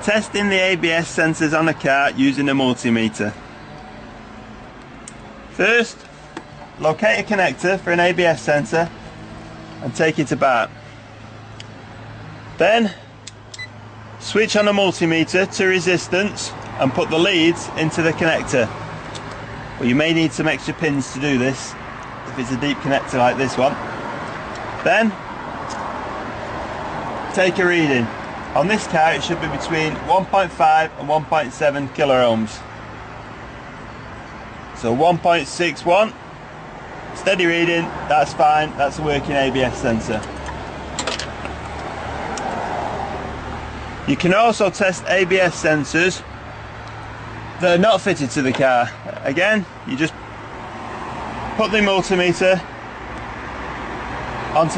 Testing the ABS sensors on a car using a multimeter. First, locate a connector for an ABS sensor and take it apart. Then, switch on a multimeter to resistance and put the leads into the connector. Well, you may need some extra pins to do this if it's a deep connector like this one. Then, take a reading. On this car it should be between 1.5 and 1.7 kiloohms. So 1.61, steady reading, that's fine, that's a working ABS sensor. You can also test ABS sensors that are not fitted to the car. Again, you just put the multimeter onto